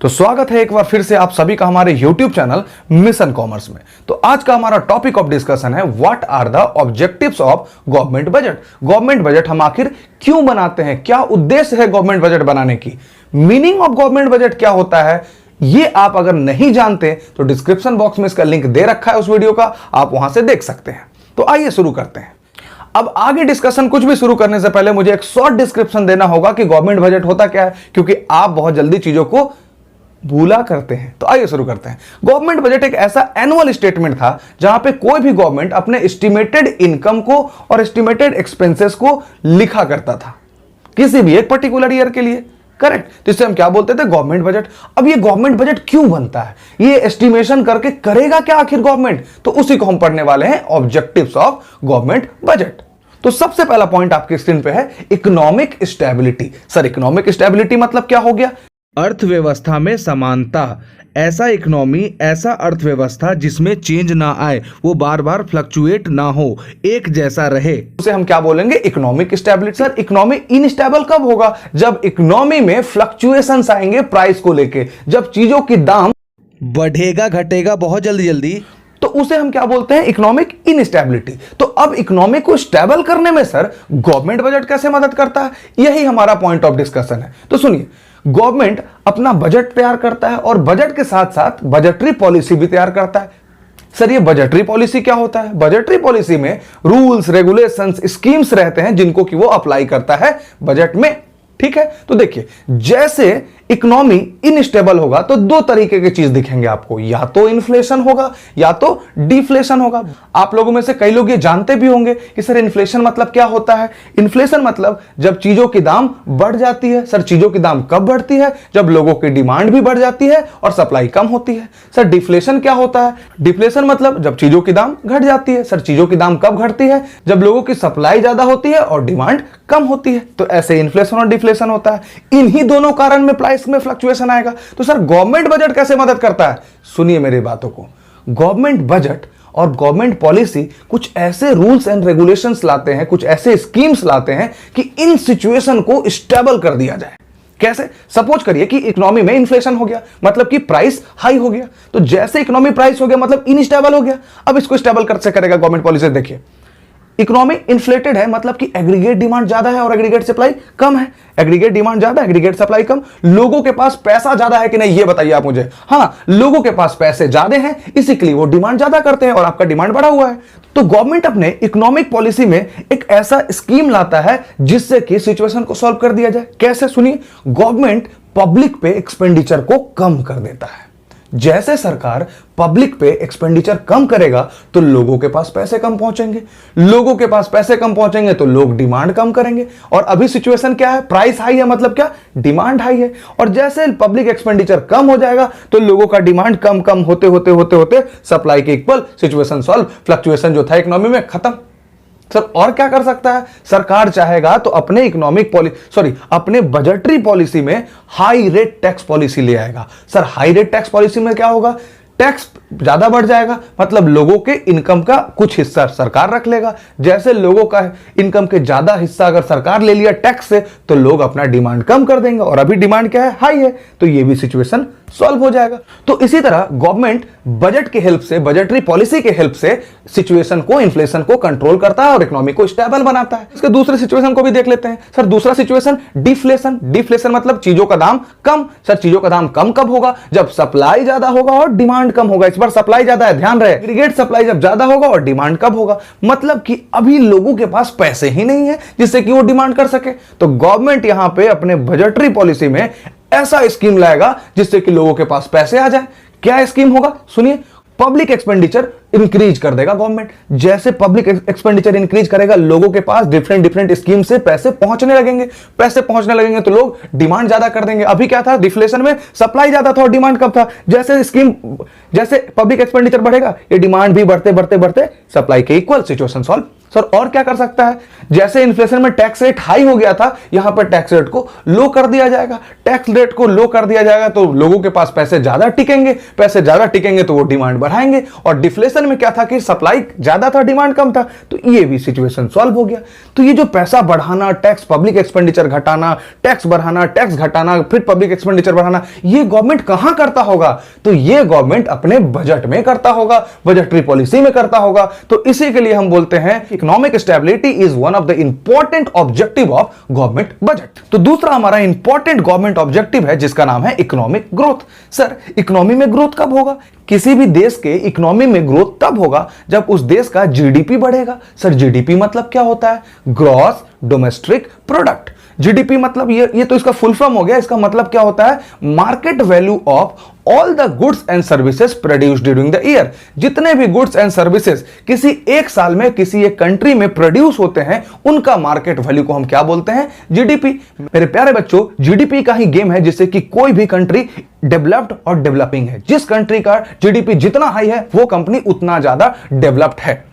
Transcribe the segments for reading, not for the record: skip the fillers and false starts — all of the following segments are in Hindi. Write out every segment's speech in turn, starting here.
तो स्वागत है एक बार फिर से आप सभी का हमारे YouTube चैनल मिशन कॉमर्स में। तो आज का हमारा टॉपिक ऑफ डिस्कशन है what are the objectives of government budget. Government budget हम आखिर क्यों बनाते हैं, क्या उद्देश्य है गवर्नमेंट बजट बनाने की, मीनिंग ऑफ गवर्नमेंट बजट क्या होता है, ये आप अगर नहीं जानते तो डिस्क्रिप्शन बॉक्स में इसका लिंक दे रखा है उस वीडियो का, आप वहां से देख सकते हैं। तो आइए शुरू करते हैं। अब आगे डिस्कशन कुछ भी शुरू करने से पहले मुझे एक शॉर्ट डिस्क्रिप्शन देना होगा कि गवर्नमेंट बजट होता क्या है, क्योंकि आप बहुत जल्दी चीजों को भूला करते हैं। तो आइए शुरू करते हैं। गवर्नमेंट बजट एक ऐसा एनुअल स्टेटमेंट था जहां पे कोई भी गवर्नमेंट अपने एस्टिमेटेड इनकम को और एस्टिमेटेड एक्सपेंसेस को लिखा करता था किसी भी एक पर्टिकुलर ईयर के लिए, करेक्ट। तो इसे हम क्या बोलते थे, गवर्नमेंट बजट। अब ये गवर्नमेंट बजट क्यों बनता है, ये एस्टिमेशन करके करेगा क्या आखिर गवर्नमेंट, तो उसी को हम पढ़ने वाले हैं, ऑब्जेक्टिव्स ऑफ गवर्नमेंट बजट। तो सबसे पहला पॉइंट आपकी स्क्रीन पे है economic stability. Sir economic stability मतलब क्या हो गया, अर्थव्यवस्था में समानता, ऐसा इकोनॉमी, ऐसा अर्थव्यवस्था जिसमें चेंज ना आए, वो बार बार फ्लक्चुएट ना हो, एक जैसा रहे, उसे हम क्या बोलेंगे, economic stability. Sir economy instable कब होगा, जब इकोनॉमी में फ्लक्चुएशंस आएंगे प्राइस को लेके, जब चीजों की दाम बढ़ेगा घटेगा बहुत जल्दी जल्दी, तो उसे हम क्या बोलते हैं, इकोनॉमिक इनस्टेबिलिटी। तो अब इकोनॉमी को स्टेबल करने में सर गवर्नमेंट बजट कैसे मदद करता है, यही हमारा पॉइंट ऑफ डिस्कशन है। तो सुनिए, गवर्नमेंट अपना बजट तैयार करता है और बजट के साथ साथ बजटरी पॉलिसी भी तैयार करता है। सर ये बजटरी पॉलिसी क्या होता है, बजटरी पॉलिसी में रूल्स रेगुलेशंस स्कीम्स रहते हैं जिनको कि वो अप्लाई करता है बजट में, ठीक है। तो देखिए, जैसे इकोनॉमी इनस्टेबल होगा तो दो तरीके की चीज दिखेंगे आपको, या तो इन्फ्लेशन होगा या तो डिफ्लेशन होगा। आप लोगों में से कई लोग ये जानते भी होंगे कि सर इन्फ्लेशन मतलब क्या होता है। इन्फ्लेशन मतलब जब चीजों की दाम बढ़ जाती है। सर चीजों की दाम कब बढ़ती है, जब लोगों की डिमांड भी बढ़ जाती है और सप्लाई कम होती है। सर डिफ्लेशन क्या होता है, डिफ्लेशन मतलब जब चीजों की दाम घट जाती है। सर चीजों की दाम कब घटती है, जब लोगों की सप्लाई ज्यादा होती है और डिमांड कम होती है। तो ऐसे इन्फ्लेशन और डिफ्लेशन होता है। इन्हीं दोनों कारण में प्राइस में फ्लक्चुएशन आएगा। तो सर गवर्नमेंट बजट कैसे मदद करता है, सुनिए मेरी बातों को। गवर्नमेंट बजट और गवर्नमेंट पॉलिसी कुछ ऐसे रूल्स एंड रेगुलेशंस लाते हैं, कुछ ऐसे स्कीम्स लाते हैं कि इन सिचुएशन को स्टेबल कर दिया जाए। कैसे, सपोज करिए कि इकोनॉमी में इन्फ्लेशन हो गया, मतलब कि प्राइस हाई हो गया। तो जैसे इकोनॉमी प्राइस हो गया मतलब इनस्टेबल हो गया। अब इसको स्टेबल कैसे करेगा गवर्नमेंट पॉलिसी, देखिए इकोनॉमी इन्फ्लेटेड है मतलब कि एग्रीगेट डिमांड ज्यादा है और एग्रीगेट सप्लाई कम है। एग्रीगेट डिमांड ज्यादा, एग्रीगेट सप्लाई कम। लोगों के पास पैसा ज्यादा है कि नहीं, ये बताइए आप मुझे। हाँ, लोगों के पास पैसे ज्यादा हैं, इसीलिए वो डिमांड ज्यादा करते हैं और आपका डिमांड बढ़ा हुआ है। तो गवर्नमेंट अपने इकोनॉमिक पॉलिसी में एक ऐसा स्कीम लाता है जिससे कि सिचुएशन को सॉल्व कर दिया जाए। कैसे, सुनिए। गवर्नमेंट पब्लिक पे एक्सपेंडिचर को कम कर देता है। जैसे सरकार पब्लिक पे एक्सपेंडिचर कम करेगा तो लोगों के पास पैसे कम पहुंचेंगे, लोगों के पास पैसे कम पहुंचेंगे तो लोग डिमांड कम करेंगे। और अभी सिचुएशन क्या है, प्राइस हाई है मतलब क्या, डिमांड हाई है। और जैसे पब्लिक एक्सपेंडिचर कम हो जाएगा तो लोगों का डिमांड कम कम होते होते होते होते सप्लाई के इक्वल, सिचुएशन सॉल्व, फ्लक्चुएशन जो था इकोनॉमी में खत्म। सर और क्या कर सकता है, सरकार चाहेगा तो अपने अपने बजटरी पॉलिसी में हाई रेट टैक्स पॉलिसी ले आएगा। Sir high rate tax policy में क्या होगा, टैक्स ज्यादा बढ़ जाएगा मतलब लोगों के इनकम का कुछ हिस्सा सरकार रख लेगा। जैसे लोगों का इनकम के ज्यादा हिस्सा अगर सरकार ले लिया टैक्स से तो लोग अपना डिमांड कम कर देंगे, और अभी डिमांड क्या है, हाई है, तो ये भी सिचुएशन सॉल्व हो जाएगा। तो इसी तरह गवर्नमेंट बजट के हेल्प से, बजटरी पॉलिसी के हेल्प से सिचुएशन को, इन्फ्लेशन को कंट्रोल करता है और इकोनॉमी को स्टेबल बनाता है। इसके दूसरे सिचुएशन को भी देख लेते हैं। सर दूसरा सिचुएशन डिफ्लेशन। डिफ्लेशन मतलब चीजों का दाम कम। सर चीजों का दाम कम कब होगा, जब सप्लाई ज्यादा होगा और डिमांड कम होगा। इस बार सप्लाई ज्यादा है, ध्यान रहे, एग्रीगेट सप्लाई जब ज्यादा होगा और डिमांड कब होगा, मतलब कि अभी लोगों के पास पैसे ही नहीं है जिससे कि वो डिमांड कर सके। तो गवर्नमेंट यहां पे अपने बजटरी पॉलिसी में ऐसा स्कीम लाएगा जिससे कि लोगों के पास पैसे आ जाए। क्या स्कीम होगा, सुनिए। पब्लिक एक्सपेंडिचर इंक्रीज कर देगा गवर्नमेंट। जैसे पब्लिक एक्सपेंडिचर इंक्रीज करेगा, लोगों के पास डिफरेंट डिफरेंट स्कीम से पैसे पहुंचने लगेंगे। पैसे पहुंचने लगेंगे तो लोग डिमांड ज्यादा कर देंगे। अभी क्या था, डिफ्लेशन में सप्लाई ज्यादा था और डिमांड कम था। जैसे पब्लिक एक्सपेंडिचर बढ़ेगा, ये डिमांड भी बढ़ते बढ़ते बढ़ते सप्लाई के इक्वल, सिचुएशन सॉल्व। सर और क्या कर सकता है, जैसे इन्फ्लेशन में टैक्स रेट हाई हो गया था, यहां पर टैक्स रेट को लो कर दिया जाएगा। टैक्स रेट को लो कर दिया जाएगा तो लोगों के पास पैसे ज्यादा टिकेंगे, पैसे ज्यादा टिकेंगे तो वो डिमांड बढ़ाएंगे। और डिफ्लेशन सिचुएशन में क्या था कि सप्लाई ज्यादा था, डिमांड कम था, तो ये भी सिचुएशन सॉल्व हो गया। तो ये जो पैसा बढ़ाना, टैक्स पब्लिक एक्सपेंडिचर घटाना, टैक्स बढ़ाना, टैक्स घटाना, फिर पब्लिक एक्सपेंडिचर बढ़ाना, ये गवर्नमेंट कहां करता होगा? तो ये गवर्नमेंट अपने बजट में करता होगा, बजटरी पॉलिसी में करता होगा। तो इसी के लिए हम बोलते हैं economic stability is one of the important objective of government budget. तो दूसरा हमारा इंपॉर्टेंट गवर्नमेंट ऑब्जेक्टिव है जिसका नाम है इकोनॉमिक ग्रोथ। सर, इकोनॉमी में ग्रोथ कब होगा? किसी भी देश के इकोनॉमी में ग्रोथ तब होगा जब उस देश का जीडीपी बढ़ेगा। सर, जीडीपी मतलब क्या होता है? Gross domestic product. जीडीपी मतलब ये तो इसका फुल फॉर्म हो गया। इसका मतलब क्या होता है? Market value of all the goods and services produced during the year. जितने भी गुड्स एंड सर्विसेज किसी एक साल में किसी एक कंट्री में प्रोड्यूस होते हैं, उनका मार्केट वैल्यू को हम क्या बोलते हैं? जीडीपी। मेरे प्यारे बच्चों, जीडीपी का ही गेम है जिससे कि कोई भी कंट्री डेवलप्ड और डेवलपिंग है। जिस कंट्री का जीडीपी जितना हाई है वो कंपनी उतना ज्यादा डेवलप्ड है।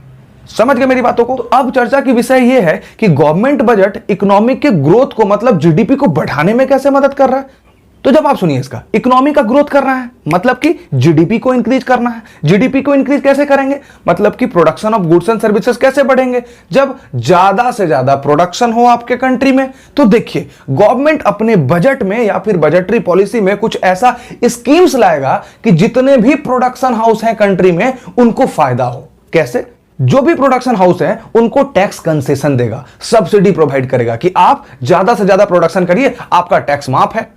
समझ गए मेरी बातों को? तो अब चर्चा की विषय यह है कि गवर्नमेंट बजट इकोनॉमिक के ग्रोथ को मतलब जीडीपी को बढ़ाने में कैसे मदद कर रहा है। तो जब आप सुनिए, इसका इकोनॉमी का ग्रोथ करना है मतलब कि जीडीपी को इंक्रीज करना है। जीडीपी को इंक्रीज कैसे करेंगे? मतलब कि production of goods and services कैसे बढ़ेंगे? जब ज्यादा से ज्यादा प्रोडक्शन हो आपके कंट्री में। तो देखिए, गवर्नमेंट अपने बजट में या फिर बजटरी पॉलिसी में कुछ ऐसा स्कीम्स लाएगा कि जितने भी प्रोडक्शन हाउस हैं कंट्री में उनको फायदा हो। कैसे? जो भी प्रोडक्शन हाउस है उनको टैक्स कंसेशन देगा, सब्सिडी प्रोवाइड करेगा कि आप ज्यादा से ज्यादा प्रोडक्शन करिए, आपका टैक्स माफ है,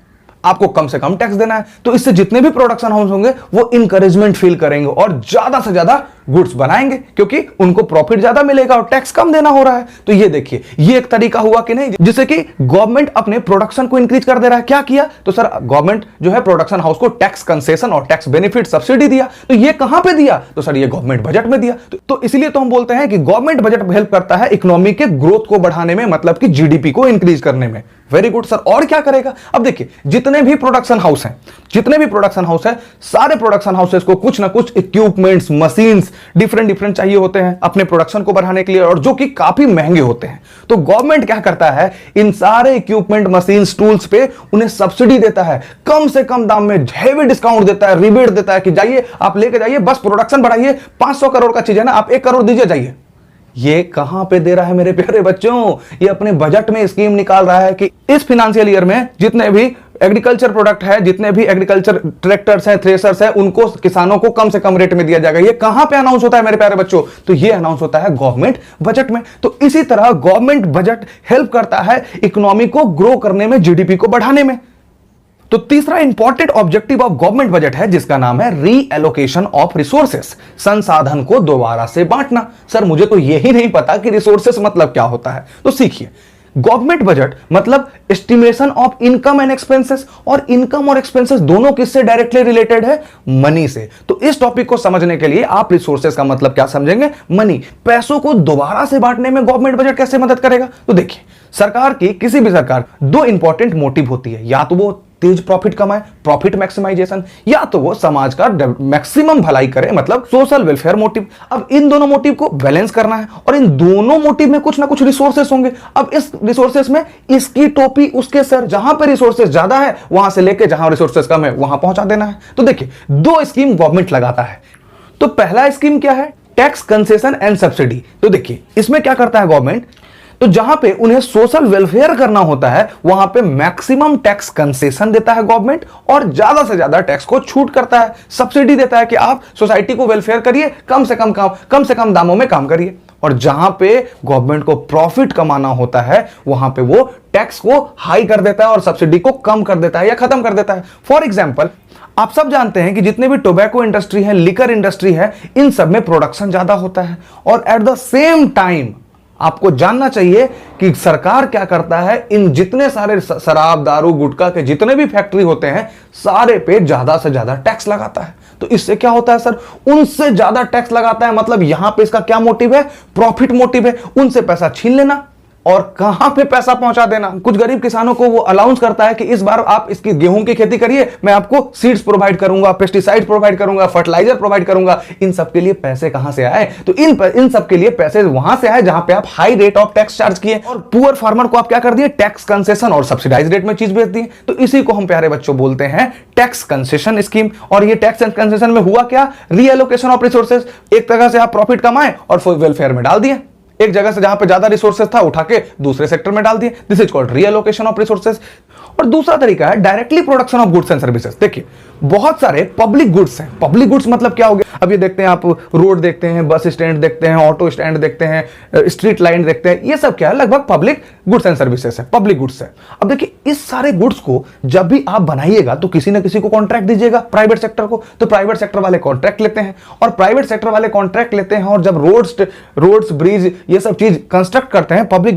आपको कम से कम टैक्स देना है। तो इससे जितने भी प्रोडक्शन हाउस होंगे वो इंकरेजमेंट फील करेंगे और ज्यादा से ज्यादा गुड्स बनाएंगे क्योंकि उनको प्रॉफिट ज्यादा मिलेगा और टैक्स कम देना हो रहा है। तो ये देखिए, ये एक तरीका हुआ कि नहीं, जिससे कि गवर्नमेंट अपने प्रोडक्शन को इंक्रीज कर दे रहा है। क्या किया? तो सर, गवर्नमेंट जो है प्रोडक्शन हाउस को टैक्स कंसेशन और टैक्स बेनिफिट सब्सिडी दिया। तो ये कहां पे दिया? तो सर, ये गवर्नमेंट बजट में दिया। तो इसलिए तो हम बोलते हैं कि गवर्नमेंट बजट हेल्प करता है इकोनॉमी के ग्रोथ को बढ़ाने में, मतलब कि जीडीपी को इंक्रीज करने में। Very good sir. और क्या करेगा? अब देखिए, जितने भी प्रोडक्शन हाउस हैं, सारे प्रोडक्शन हाउसेस को कुछ ना कुछ इक्विपमेंट्स, मशीन्स डिफरेंट चाहिए होते हैं अपने प्रोडक्शन को बढ़ाने के लिए, और जो कि काफी महंगे होते हैं। तो गवर्नमेंट क्या करता है? इन सारे इक्विपमेंट, मशीन्स, टूल्स पे उन्हें सब्सिडी देता है, कम से कम दाम में हेवी डिस्काउंट देता है, रिबेट देता है कि जाइए आप लेके जाइए, बस प्रोडक्शन बढ़ाइए, 500 करोड़ का चीज है ना, आप 1 करोड़ दीजिए, जाइए। ये कहां पे दे रहा है मेरे प्यारे बच्चों? ये अपने बजट में स्कीम निकाल रहा है कि इस फाइनेंशियल ईयर में जितने भी एग्रीकल्चर प्रोडक्ट है, जितने भी एग्रीकल्चर ट्रैक्टर्स हैं, थ्रेशर्स हैं, उनको किसानों को कम से कम रेट में दिया जाएगा। ये कहां पे अनाउंस होता है मेरे प्यारे बच्चों? तो ये अनाउंस होता है गवर्नमेंट बजट में। तो इसी तरह गवर्नमेंट बजट हेल्प करता है इकोनॉमी को ग्रो करने में, जीडीपी को बढ़ाने में। तो तीसरा important objective of government budget है जिसका नाम है रीएलोकेशन ऑफ रिसोर्सेस, संसाधन को दोबारा से बांटना। सर, मुझे तो यही नहीं पता कि रिसोर्सेस मतलब क्या होता है। तो सीखिए, गवर्नमेंट बजट मतलब estimation of income and expenses, और इनकम और एक्सपेंसेस दोनों किससे डायरेक्टली रिलेटेड है? मनी से। तो इस टॉपिक को समझने के लिए आप रिसोर्सेस का मतलब क्या समझेंगे? मनी। पैसों को दोबारा से बांटने में गवर्नमेंट बजट कैसे मदद करेगा? तो देखिए, सरकार की, किसी भी सरकार, 2 इंपॉर्टेंट मोटिव होती है। या तो वो तेज प्रॉफिट कमाए, प्रॉफिट मैक्सिमाइजेशन, या तो वो समाज का मैक्सिमम भलाई करे, मतलब सोशल वेलफेयर मोटिव। अब इन दोनों मोटिव को बैलेंस करना है और इन दोनों मोटिव में कुछ ना कुछ रिसोर्सेस होंगे। अब इस रिसोर्सेस में इसकी टोपी उसके सर, जहां पे रिसोर्सेस ज्यादा है वहां से लेके जहां रिसोर्सेस कम है वहां पहुंचा देना है। तो देखिए, 2 स्कीम गवर्नमेंट लगाता है। तो पहला स्कीम क्या है? Tax concession and subsidy. तो देखिए, इसमें क्या करता है गवर्नमेंट? तो जहां पे उन्हें सोशल वेलफेयर करना होता है वहां पे मैक्सिमम टैक्स कंसेशन देता है गवर्नमेंट, और ज्यादा से ज्यादा टैक्स को छूट करता है, सब्सिडी देता है कि आप सोसाइटी को वेलफेयर करिए, कम से कम दामों में काम करिए। और जहां पे गवर्नमेंट को प्रॉफिट कमाना होता है वहां पे वो टैक्स को हाई कर देता है और सब्सिडी को कम कर देता है या खत्म कर देता है। फॉर एग्जाम्पल, आप सब जानते हैं कि जितने भी टोबैको इंडस्ट्री है, लिकर इंडस्ट्री है, इन सब में प्रोडक्शन ज्यादा होता है, और एट द सेम टाइम आपको जानना चाहिए कि सरकार क्या करता है, इन जितने सारे शराब, दारू, गुटखा के जितने भी फैक्ट्री होते हैं सारे पे ज्यादा से ज्यादा टैक्स लगाता है। तो इससे क्या होता है सर? उनसे ज्यादा टैक्स लगाता है, मतलब यहां पे इसका क्या मोटिव है? प्रॉफिट मोटिव है, उनसे पैसा छीन लेना। और कहां पे पैसा पहुंचा देना। कुछ गरीब किसानों को वो अलाउंस करता है कि इस बार आप इसकी गेहूं की खेती करिए, मैं आपको सीड्स प्रोवाइड करूंगा, पेस्टिसाइड प्रोवाइड करूंगा, फर्टिलाइजर प्रोवाइड करूंगा। इन सब के लिए पैसे कहां से आए? तो इन सब के लिए पैसे वहां से आए जहां पे आप high rate of tax charge किए और पुअर फार्मर को आप क्या कर दिए? टैक्स कंसेशन और सब्सिडाइज रेट में चीज बेच दिए। तो इसी को हम प्यारे बच्चों बोलते हैं टैक्स कंसेशन स्कीम। और ये टैक्स कंसेशन में हुआ क्या? Reallocation of resources. एक तरह से आप प्रॉफिट कमाए और वेलफेयर में डाल दिए, एक जगह से जहां पे ज्यादा रिसोर्सेज था उठा के दूसरे सेक्टर में डाल दिए। This is called reallocation of resources. और दूसरा तरीका है directly production of goods and services. देखिए बहुत सारे पब्लिक गुड्स हैं। पब्लिक गुड्स मतलब क्या हो गया? अब ये देखते हैं आप, रोड देखते हैं, बस स्टैंड देखते हैं, ऑटो स्टैंड देखते हैं, स्ट्रीट लाइन देखते हैं, ये सब क्या है? लगभग पब्लिक गुड्स एंड सर्विसेज है, पब्लिक गुड्स है। अब देखिए इस सारे गुड्स को जब भी आप बनाइएगा तो किसी ना किसी को कॉन्ट्रैक्ट दीजिएगा, प्राइवेट सेक्टर को। तो प्राइवेट सेक्टर वाले कॉन्ट्रैक्ट लेते हैं और प्राइवेट सेक्टर वाले कॉन्ट्रैक्ट लेते हैं और जब रोड्स ब्रिज ये सब चीज कंस्ट्रक्ट करते हैं, पब्लिक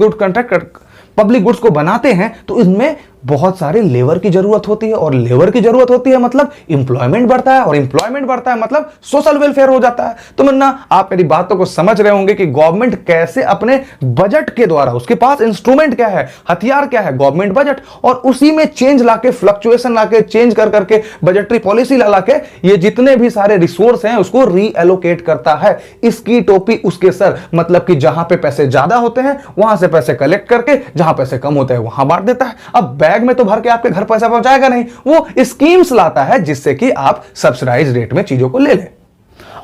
गुड्स को बनाते हैं, तो इसमें बहुत सारे लेबर की जरूरत होती है और लेबर की जरूरत होती है मतलब इंप्लॉयमेंट बढ़ता है और इंप्लॉयमेंट बढ़ता है मतलब सोशल वेलफेयर हो जाता है। तो मुन्ना आप मेरी बातों को समझ रहे होंगे कि गवर्नमेंट कैसे अपने बजट के द्वारा, उसके पास इंस्ट्रूमेंट क्या है, हथियार क्या है? Government budget. और उसी में चेंज लाके, फ्लक्चुएशन लाके, चेंज कर करके, बजटरी पॉलिसी ला के ये जितने भी सारे रिसोर्स हैं उसको रीएलोकेट करता है। इसकी टोपी उसके सर, मतलब कि जहां पे पैसे ज्यादा होते हैं वहां से पैसे कलेक्ट करके, जहां पैसे कम होते हैं वहां बांट देता है। अब बैग में तो भर के आपके घर पैसा पहुंचाएगा नहीं, वो स्कीम्स लाता है जिससे कि आप सब्सिडाइज रेट में चीजों को ले लें।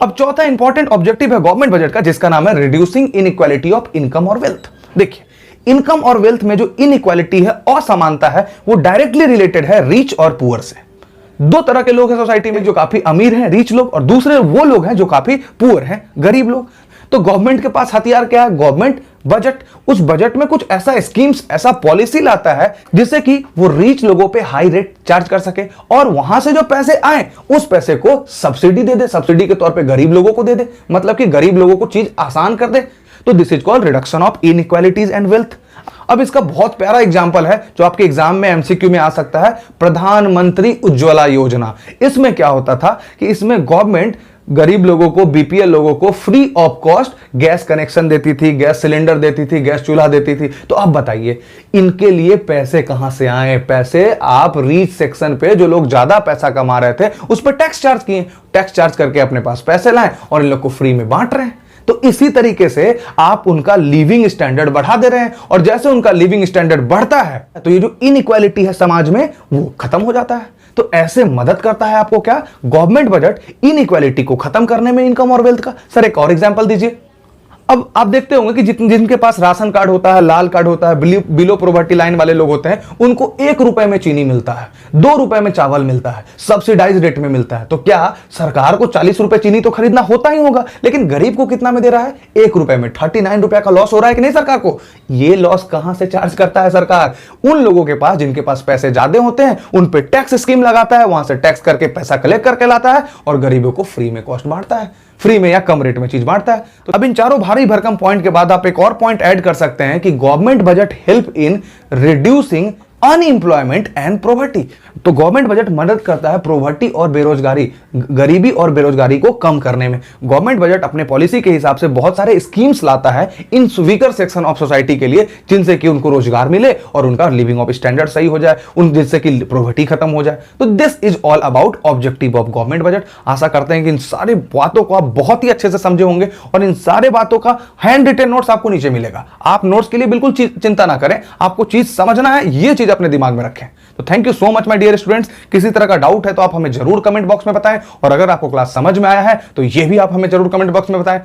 अब चौथा इंपॉर्टेंट ऑब्जेक्टिव है गवर्नमेंट बजट का, जिसका नाम है रिड्यूसिंग इनइक्वालिटी ऑफ इनकम और वेल्थ। देखिए इनकम और वेल्थ में जो इनइक्वालिटी है, असमानता है, वो डायरेक्टली रिलेटेड है रिच और पुअर से। दो तरह के लोग हैं सोसाइटी में, जो काफी अमीर हैं, रिच लोग, और दूसरे वो लोग हैं जो काफी पुअर हैं, गरीब लोग। तो गवर्नमेंट के पास हथियार क्या है? Government budget. उस बजट में कुछ ऐसा स्कीम्स, ऐसा पॉलिसी लाता है जिससे कि वो रिच लोगों पे हाई रेट चार्ज कर सके और वहां से जो पैसे आए उस पैसे को सब्सिडी दे दे, सब्सिडी के तौर पे गरीब लोगों को दे दे, मतलब कि गरीब लोगों को चीज आसान कर दे। तो this is called reduction of inequalities and wealth. अब इसका बहुत प्यारा एग्जांपल है जो आपके एग्जाम में एमसीक्यू में आ सकता है, प्रधानमंत्री उज्ज्वला योजना। इसमें क्या होता था कि इसमें गवर्नमेंट गरीब लोगों को, बीपीएल लोगों को free of cost gas connection देती थी, गैस सिलेंडर देती थी, गैस चूल्हा देती थी। तो आप बताइए इनके लिए पैसे कहां से आए? पैसे आप रीच सेक्शन पे जो लोग ज्यादा पैसा कमा रहे थे उस पर टैक्स चार्ज किए, टैक्स चार्ज करके अपने पास पैसे लाए और इन लोग को फ्री में बांट रहे हैं। तो इसी तरीके से आप उनका लिविंग स्टैंडर्ड बढ़ा दे रहे हैं और जैसे उनका लिविंग स्टैंडर्ड बढ़ता है तो ये जो इनइक्वालिटी है समाज में वो खत्म हो जाता है। तो ऐसे मदद करता है आपको क्या? गवर्नमेंट बजट इनइक्वालिटी को खत्म करने में, इनकम और वेल्थ का। सर एक और एग्जांपल दीजिए। अब आप देखते होंगे कि जिनके पास राशन कार्ड होता है, लाल कार्ड होता है, बिलो पॉवर्टी लाइन वाले लोग होते हैं, उनको 1 रुपए में चीनी मिलता है, 2 रुपए में चावल मिलता है, सब्सिडाइज रेट में मिलता है। तो क्या सरकार को 40 रुपए चीनी तो खरीदना होता ही होगा, लेकिन गरीब को कितना में दे रहा है? 1 रुपए में। 39 रुपए का लॉस हो रहा है कि नहीं सरकार को? ये लॉस कहां से चार्ज करता है सरकार? उन लोगों के पास जिनके पास पैसे ज्यादा होते हैं उन पे टैक्स स्कीम लगाता है, वहां से टैक्स करके पैसा कलेक्ट करके लाता है और गरीबों को फ्री में कॉस्ट बांटता है, फ्री में या कम रेट में चीज बांटता है। तो अब इन चारों भारी भरकम पॉइंट के बाद आप एक और पॉइंट ऐड कर सकते हैं कि government budget help in reducing unemployment and poverty. तो गवर्नमेंट बजट मदद करता है पॉवर्टी और बेरोजगारी, गरीबी और बेरोजगारी को कम करने में। गवर्नमेंट बजट अपने पॉलिसी के हिसाब से बहुत सारे स्कीम्स लाता है in beaker section of society के लिए, जिनसे कि उनको रोजगार मिले और उनका लिविंग ऑफ स्टैंडर्ड सही हो जाए, जिससे कि पॉवर्टी खत्म हो जाए। तो this is all about objective of government budget. आशा करते हैं कि इन सारी बातों को आप बहुत ही अच्छे से समझे होंगे और इन सारे बातों का हैंड रिटन नोट्स आपको नीचे मिलेगा। आप नोट्स के लिए बिल्कुल चिंता ना करें, आपको चीज समझना है, ये चीज अपने दिमाग में रखें। तो thank you so much my dear students. किसी तरह का डाउट है तो आप हमें जरूर कमेंट बॉक्स में बताएं और अगर आपको क्लास समझ में आया है तो ये भी आप हमें जरूर कमेंट बॉक्स में बताएं।